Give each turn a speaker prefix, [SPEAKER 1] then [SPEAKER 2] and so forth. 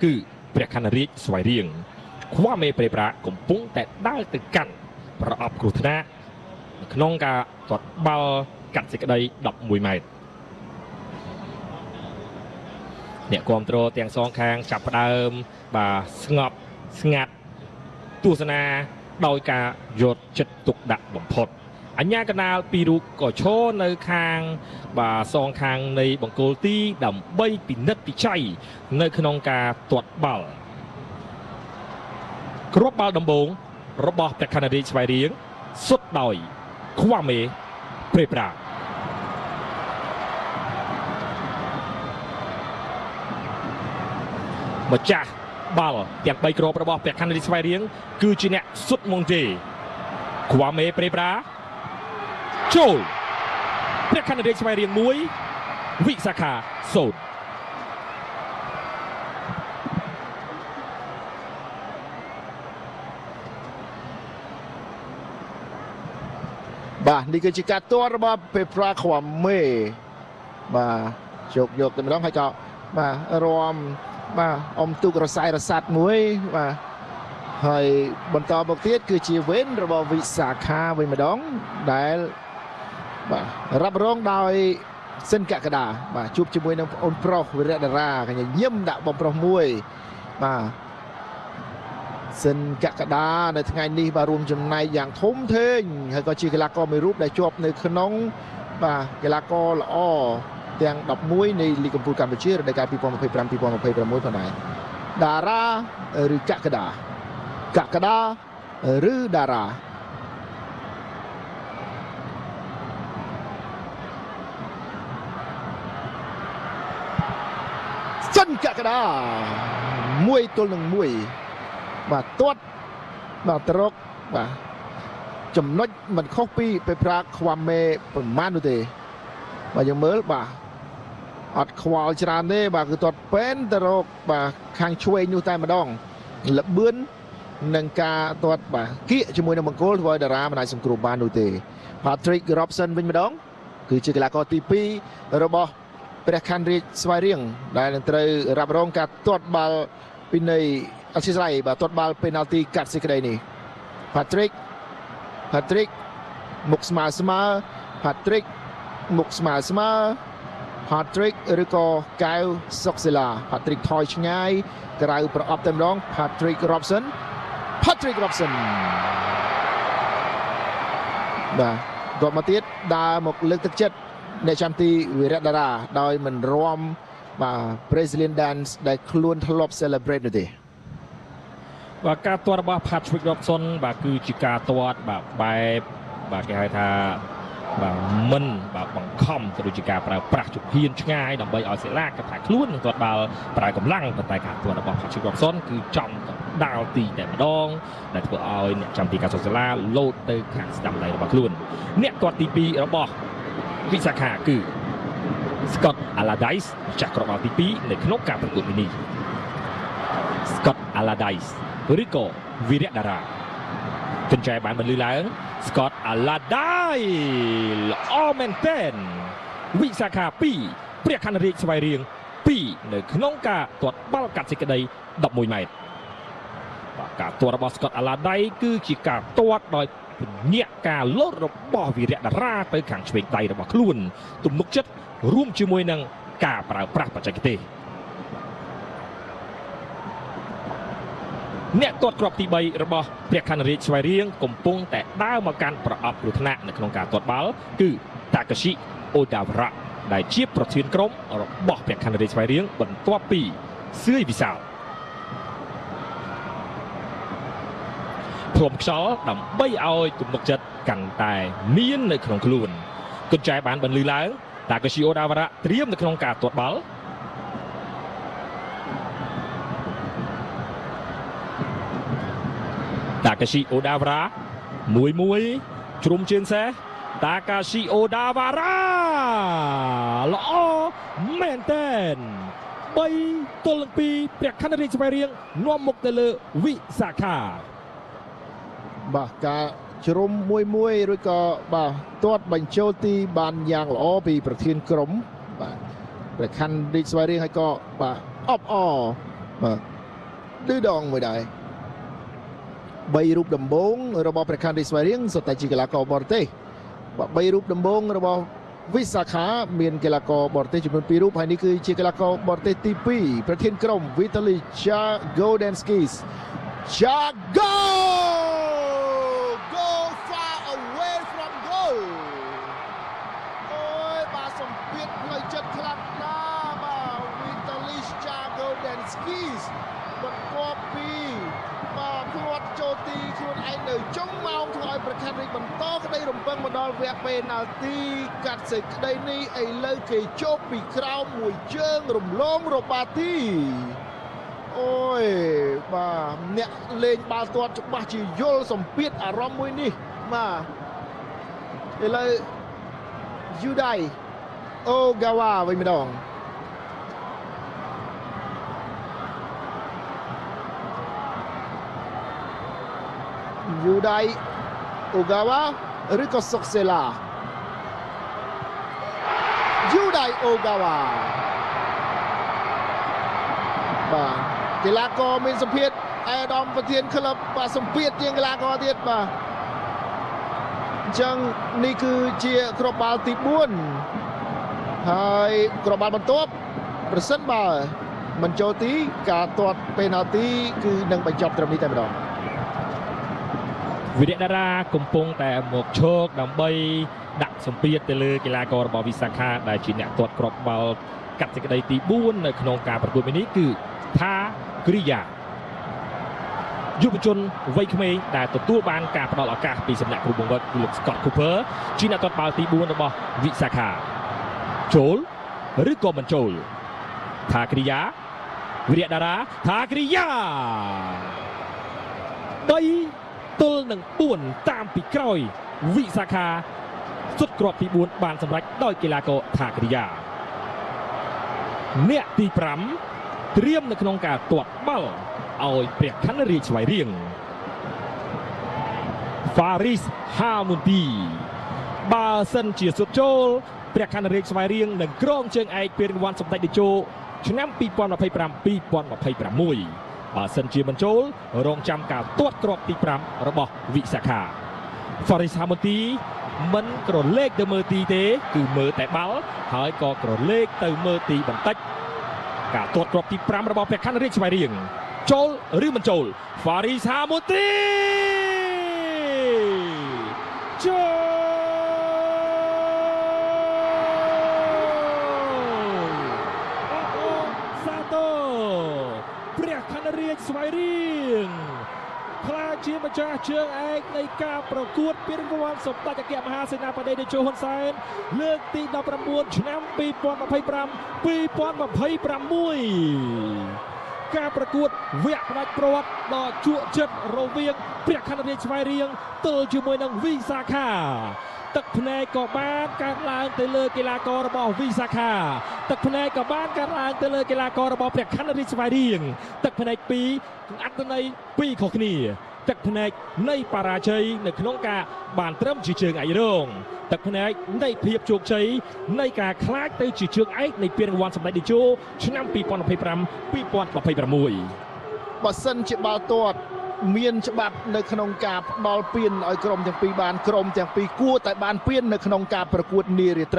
[SPEAKER 1] គឺព្រះខ័នរាជស្វាយរៀងខ្វះមេប្រេប្រាកំពុងតែដើរទៅកាន់ប្រអប់គ្រោះថ្នាក់ក្នុងការទាត់បាល់កាត់សេចក្តី11ម៉ែត្រអ្នកគ្រប់គ្រងទាំងសងខាងចាប់ផ្ដើមបាទស្ងប់ស្ងាត់ទស្សនាដោយការយកចិត្តទុកដាក់បំផុតអញ្ញាកណាលពីររូបក៏ឈរនៅខាងបាទសងខាងនៃបង្គោលទីដើម្បីពិនិត្យពិច័យនៅក្នុងការទាត់បាល់គ្រាប់បាល់ដំបូងរបស់ព្រះខ័នរាជស្វាយរៀងសុទ្ធដោយខ្វះមេប្រេប្រាម្ចាស់បាល់ទាំង3គ្រាប់របស់ព្រះខ័នរាជស្វាយរៀងគឺជាអ្នកសុទ្ធមុនទេខ្វះមេប្រេប្រាចូលព្រះខ័នរាជស្វាយរៀង1វិសាខា0
[SPEAKER 2] បាទនេះគឺជាការទាត់របស់ពេប្រាខ្វាមេបាទយកទៅម្ដងហើយក៏បាទរំបាទអមទុករស័យរសាត់មួយបាទហើយបន្តមកទៀតគឺជាវេនរបស់វិសាខាវិញម្ដងដែលបាទរ៉ាប់រងដោយសិនកកដាបាទជួបជាមួយនឹងប្អូនប្រុសវិរៈតារាកញ្ញាញឹមដាក់បងប្រុសមួយបាទសិនកកដានៅថ្ងៃនេះបាទរួមចំណែកយ៉ាងធំធេងហើយក៏ជាកីឡាករមួយរូបដែលជាប់នៅក្នុងបាទកីឡាករល្អទាំង11នៃលីកកំពូលកម្ពុជារដូវកាល2025-2026ផងដែរតារាឬកកដាឬតារាសិនកកដា1ទល់នឹង1បាទទាត់បាទត្រកបាទចំណុចមិនខុសពីពេប្រាខ្វាមេប្រមាណនោះទេបាទយើងមើលបាទអត់ខ្វល់ច្រើនទេបាទគឺទាត់ពេនទៅរកបាទខាងឆ្វេងនោះតែម្ដងលបឿននឹងការទាត់បាទគៀកជាមួយនឹងបង្គោលធ្វើឲ្យតារាមិនអាចសង្គ្រោះបាននោះទេ Patrick Robson វិញម្ដងគឺជាកីឡាករទី2របស់ព្រះខ័នរាជស្វាយរៀងដែលនឹងត្រូវរ៉ាប់រងការទាត់បាល់ពីនៃអធិស្ឋានបាទទាត់បាល់ពេណាល់ទីកាត់សេចក្តីនេះ Patrick មុខស្មើ Patrick មុខស្មើ Patrick ឬក៏កៅសុកសិលា Patrick ថយឆ្ងាយក្រៅប្រអប់តែម្ដង Patrick Robson បាទគាត់មកទៀតដើរមកលើកទឹកចិត្តអ្នកចាំទីវិរៈតារាដោយមិនរាំបាទ Brazilian dance ដែលខ្លួនធ្លាប់ celebrate នោះទេ
[SPEAKER 1] បាទការទាត់របស់ Patrick Robson បាទគឺជាការទាត់បាទបែបបាទគេហៅថាបាទមិនបាទបង្ខំទៅដូចជាការប្រើប្រាស់ជំហានឆ្ងាយដើម្បីឲ្យសិលាកថាខ្លួននឹងទាត់បាល់ប្រើកម្លាំងប៉ុន្តែការទាត់របស់ Patrick Robson គឺចំទៅដាល់ទីតែម្ដងដែលធ្វើឲ្យអ្នកចាំទីការសិលាលោតទៅខាងស្ដាំដៃរបស់ខ្លួនអ្នកទាត់ទី2របស់វិសាខាគឺ Scott Allardyce ចាស់គ្រាប់បាល់ទី2នៅក្នុងការប្រកួតនេះ Scott Allardyce ឬក៏វិរៈតារាកញ្ចែបានបន្លឺឡើង Scott Allardyce ល្អមែនទែនវិសាខា2ព្រះខ័នរាជស្វាយរៀង2នៅក្នុងការទាត់បាល់កាត់សេចក្តី11ម៉ែត្របាទការទាត់របស់ Scott Allardyce គឺជាការទាត់ដោយញាក់ការលោតរបស់វិរៈតារាទៅខាងឆ្វេងដៃរបស់ខ្លួនទំនុកចិត្តរួមជាមួយនឹងការប្រើប្រាស់បច្ចេកទេសអ្នកទាត់គ្រាប់ទី3របស់ព្រះខ័នរាជស្វាយរៀងកំពុងតែដើរមកកាន់ប្រអប់គ្រោះថ្នាក់នៅក្នុងការទាត់បាល់គឺ Takashi Odawara ដែលជាប្រធានក្រុមរបស់ព្រះខ័នរាជស្វាយរៀងបន្ទាប់ពីសឿយវិសាលព្រមខ្យល់ដើម្បីឲ្យទំនុកចិត្តកាន់តែមាននៅក្នុងខ្លួនកញ្ចែបានបន្លឺឡើង Takashi Odawara ត្រៀមនៅក្នុងការទាត់បាល់Takashi Odawara 1-1ជ្រុំជើងសេះ Takashi Odawara ល្អមែនទែន3ទល់នឹង2ព្រះខ័នរាជស្វាយរៀងនាំមុខទៅលើវិសាខា
[SPEAKER 2] បាទការជ្រុំ1-1ឬក៏បាទទាត់បញ្ចូលទីបានយ៉ាងល្អពីប្រធានក្រុមបាទព្រះខ័នរាជស្វាយរៀងហើយក៏បាទអបអរ បាទឌឺដងមួយដែរ3រូបដំបូងរបស់ព្រះខ័នរាជស្វាយរៀងសុទ្ធតែជាកីឡាករបរទេសបាទ3រូបដំបូងរបស់វិសាខាមានកីឡាករបរទេសចំនួន2រូបហើយនេះគឺជាកីឡាករបរទេសទី2ប្រធានក្រុម Vitaly Jagodensky Jago go far away from goal អូយបាទសម្ពាធផ្លូវចិត្តខ្លាំងណាស់បាទ Vitaly Jagodensky បន្ទាប់ពីបាទភ្លាត់ចូលទីខ្លួនឯងនៅចុងម៉ោងធ្វើឲ្យប្រខានរាជបន្តក្តីរំពឹងមកដល់វគ្គពេណាល់ទីកាត់សេចក្តីនេះឥឡូវគេជប់ពីក្រោមមួយជើងរំលងរបាទីអូយបាទអ្នកលេងបាល់ទាត់ច្បាស់ជាយល់សម្ពាធអារម្មណ៍មួយនេះបាទឥឡូវយូដៃអូហ្គាវ៉ាវិញម្ដងយូដៃអូហ្គាវ៉ាឬក៏សុកសេឡាយូដៃអូហ្គាវ៉ាបាទកីឡាករមានសម្ពាធអាយដាមប្រធានក្លឹបបាទសម្ពាធជាងកីឡាករទៀតបាទអញ្ចឹងនេះគឺជាគ្រាប់បាល់ទី4ហើយគ្រាប់បាល់បន្ទាប់ប្រសិនបើមិនចូលទីការទាត់ពេណាល់ទីគឺនឹងបញ្ចប់ត្រឹមនេះតែម្ដង
[SPEAKER 1] វិរៈតារាកំពុងតែមកឈោកដើម្បីដាក់សម្ពាធទៅលើកីឡាកររបស់វិសាខាដែលជាអ្នកទាត់គ្រាប់បាល់កាត់សេចក្តីទី4នៅក្នុងការប្រកួតនេះគឺថាគ្រីយ៉ាយុវជនវ័យក្មេងដែលទទួលបានការផ្ដល់ឱកាសពីសំណាក់គ្រូបង្វឹកលោក Scott Cooper ជាអ្នកទាត់បាល់ទី4របស់វិសាខាចូលឬក៏មិនចូលថាគ្រីយ៉ាវិរៈតារាថាគ្រីយ៉ា3 ទល់នឹង4តាមពីក្រោយវិសាខាសុទ្ធគ្រាប់ទី4បានសម្រេចដោយកីឡាករថាគ្រីយ៉ាអ្នកទី5ត្រៀមនៅក្នុងការទាត់បាល់ឲ្យព្រះខ័នរាជស្វាយរៀង Faris Hamuti បើសិនជាសុទ្ធចូលព្រះខ័នរាជស្វាយរៀងនឹងក្រងជើងឯកពានរង្វាន់សម្ដេចតេជោឆ្នាំ2025-2026បើសិនជាមិនចូលរងចាំការទាត់គ្រាប់ទី5របស់វិសាខា Faris Hamuti មិនក្រឡេកទៅមើលទីទេគឺមើលតែបាល់ហើយក៏ក្រឡេកទៅមើលទីបន្តិចការទាត់គ្រាប់ទី5របស់ព្រះខ័នរាជស្វាយរៀងចូលឬមិនចូល Faris Hamuti ចូលអូសាតូព្រះខ័នរាជស្វាយរៀងខ្លាចជាម្ចាស់ជើងឯកនៃការប្រកួតពានរង្វាន់សម្ដេចអគ្គមហាសេនាបតីតេជោហ៊ុនសែនលើកទី19ឆ្នាំ2025-2026ការប្រកួតវគ្គផ្ដាច់ព្រាត់ដ៏ជក់ចិត្តរវាងព្រះខ័នរាជស្វាយរៀងទល់ជាមួយនឹងវិសាខាទឹកភ្នែកក៏បានកើតឡើងទៅលើកីឡាកររបស់វិសាខាទឹកភ្នែកក៏បានកើតឡើងទៅលើកីឡាកររបស់ព្រះខ័នរាជស្វាយរៀងទឹកភ្នែក2អត្ថន័យ2ខុសគ្នាទឹកភ្នែកនៃបរាជ័យនៅក្នុងការបានត្រឹមជាជើងឯករងទឹកភ្នែកនៃភាពជោគជ័យនៃការខ្លាចទៅជាជើងឯកនៃពានរង្វាន់សម្ដេចតេជោឆ្នាំ2025-2026
[SPEAKER 2] បើសិនជាបាល់ទាត់មានច្បាប់នៅក្នុងការផ្ដល់ពានឲ្យក្រុមទាំងពីរបានក្រុមទាំងពីរគួរតែបានពាននៅក្នុងការប្រកួតនារីត្រី